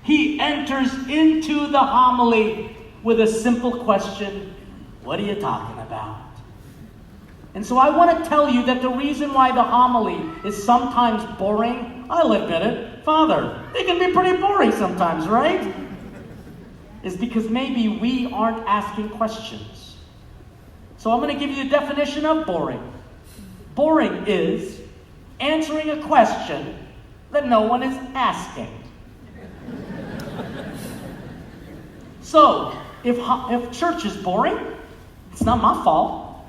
he enters into the homily with a simple question: what are you talking about? And so I want to tell you that the reason why the homily is sometimes boring, I'll admit it, Father, it can be pretty boring sometimes, right? Is because maybe we aren't asking questions. So I'm going to give you the definition of boring. Boring is answering a question that no one is asking. So, if church is boring, it's not my fault.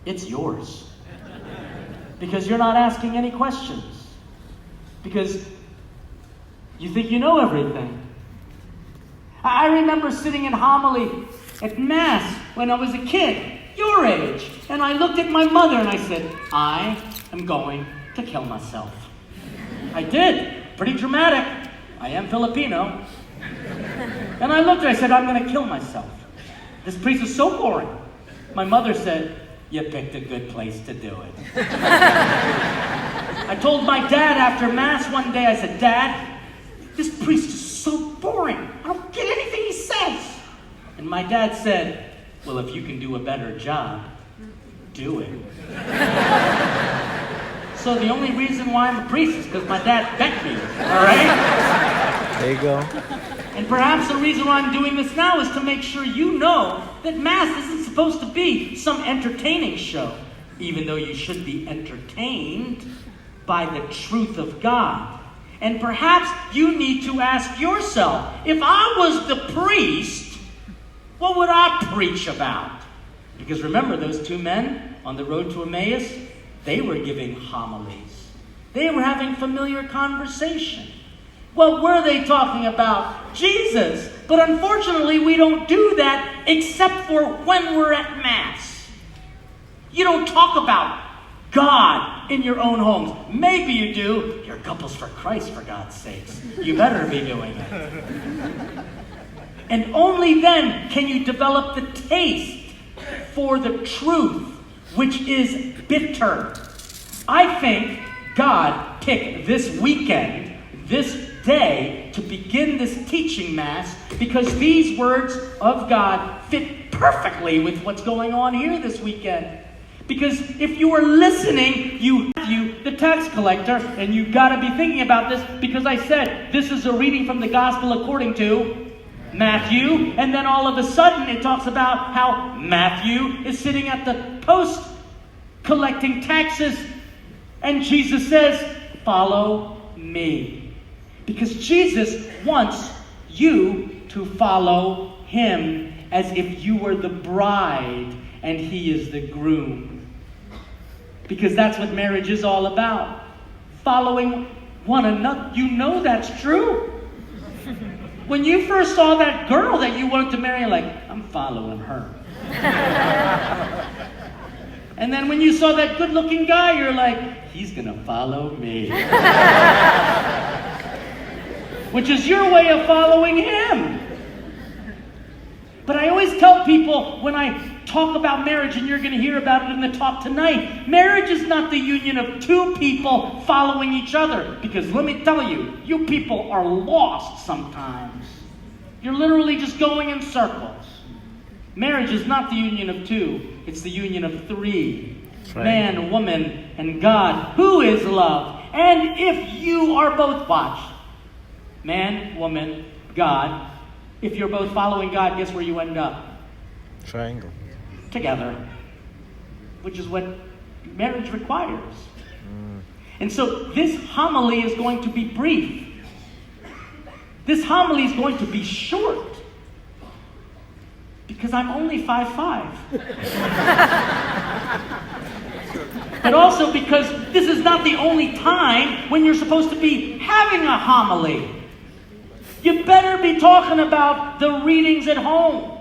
It's yours. Because you're not asking any questions. Because you think you know everything. I remember sitting in homily at Mass when I was a kid, your age, and I looked at my mother and I said, I am going to kill myself. I did. Pretty dramatic. I am Filipino. And I looked at her, I said, I'm going to kill myself. This priest is so boring. My mother said, you picked a good place to do it. I told my dad after Mass one day, I said, Dad, this priest is so boring. I don't get anything he says. And my dad said, well, if you can do a better job, do it. So the only reason why I'm a priest is because my dad begged me, all right? There you go. And perhaps the reason why I'm doing this now is to make sure you know that Mass isn't supposed to be some entertaining show, even though you should be entertained by the truth of God. And perhaps you need to ask yourself, if I was the priest, what would I preach about? Because remember, those two men on the road to Emmaus, they were giving homilies. They were having familiar conversation. What were they talking about? Jesus. But unfortunately, we don't do that except for when we're at Mass. You don't talk about God in your own homes. Maybe you do. You're couples for Christ, for God's sakes. You better be doing it. And only then can you develop the taste for the truth, which is bitter. I think God picked this weekend, this day, to begin this teaching Mass because these words of God fit perfectly with what's going on here this weekend. Because if you were listening, you the tax collector, and you've got to be thinking about this because I said this is a reading from the Gospel according to Matthew, and then all of a sudden it talks about how Matthew is sitting at the post collecting taxes, and Jesus says, follow me. Because Jesus wants you to follow him as if you were the bride and he is the groom. Because that's what marriage is all about. Following one another. You know that's true. When you first saw that girl that you wanted to marry, you're like, I'm following her. And then when you saw that good-looking guy, you're like, he's going to follow me. Which is your way of following him. But I always tell people when I talk about marriage, and you're going to hear about it in the talk tonight, marriage is not the union of two people following each other. Because let me tell you, you people are lost sometimes. You're literally just going in circles. Marriage is not the union of two. It's the union of three. Right. Man, woman, and God, who is love. And if you are both, watch, man, woman, God, if you're both following God, guess where you end up? Triangle. Together. Which is what marriage requires. And so this homily is going to be brief. This homily is going to be short. Because I'm only 5'5". But also because this is not the only time when you're supposed to be having a homily. You better be talking about the readings at home.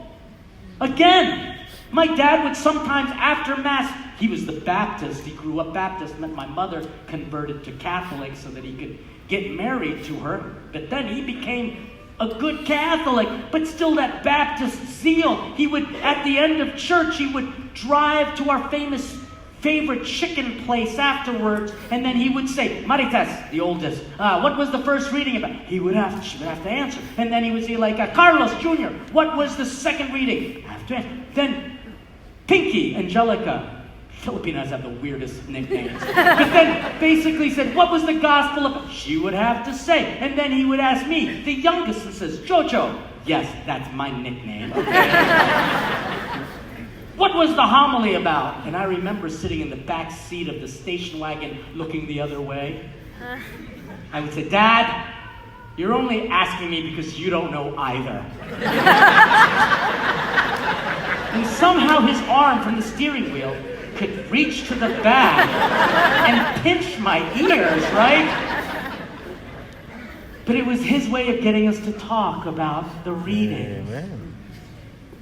Again, my dad would sometimes after Mass, he was the Baptist. He grew up Baptist, and then my mother converted to Catholic so that he could get married to her. But then he became a good Catholic, but still that Baptist zeal. He would, at the end of church, he would drive to our famous favorite chicken place afterwards, and then he would say, Maritas, the oldest, what was the first reading about? She would have to answer. And then he would say, like, Carlos Jr., what was the second reading? I have to answer. Then Pinky, Angelica. Filipinos have the weirdest nicknames. But then basically said, what was the gospel about? She would have to say. And then he would ask me, the youngest, and says, Jojo. Yes, that's my nickname. Okay. What was the homily about? And I remember sitting in the back seat of the station wagon looking the other way. I would say, Dad, you're only asking me because you don't know either. And somehow his arm from the steering wheel could reach to the back and pinch my ears, right? But it was his way of getting us to talk about the readings. Amen.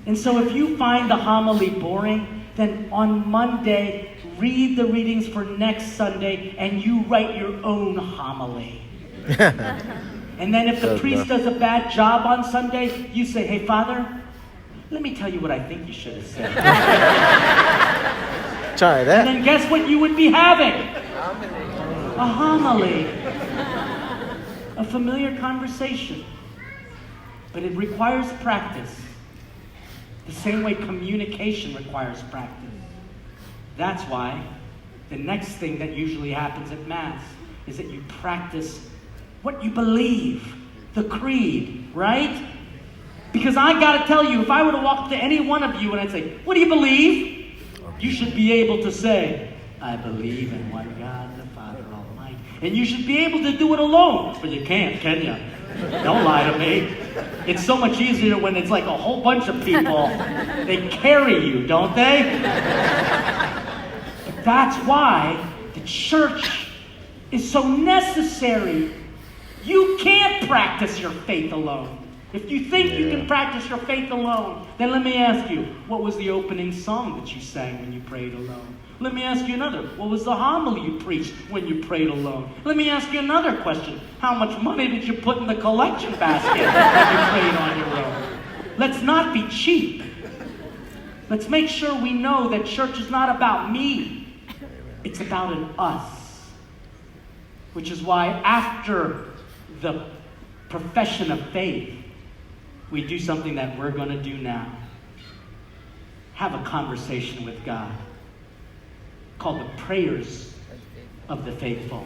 And so if you find the homily boring, then on Monday, read the readings for next Sunday and you write your own homily. And then if the priest does a bad job on Sunday, you say, hey, Father, let me tell you what I think you should have said. Try that. And then guess what you would be having? A homily. A familiar conversation. But it requires practice. The same way communication requires practice. That's why the next thing that usually happens at Mass is that you practice what you believe, the creed, right? Because I gotta tell you, if I were to walk up to any one of you and I'd say, what do you believe? You should be able to say, I believe in one God, the Father Almighty. And you should be able to do it alone. But you can't, can you? Don't lie to me. It's so much easier when it's like a whole bunch of people. They carry you, don't they? But that's why the church is so necessary. You can't practice your faith alone. If you think you can practice your faith alone, then let me ask you, what was the opening song that you sang when you prayed alone? Let me ask you another. What was the homily you preached when you prayed alone? Let me ask you another question. How much money did you put in the collection basket when you prayed on your own? Let's not be cheap. Let's make sure we know that church is not about me. It's about an us. Which is why after the profession of faith, we do something that we're going to do now. Have a conversation with God called the prayers of the faithful.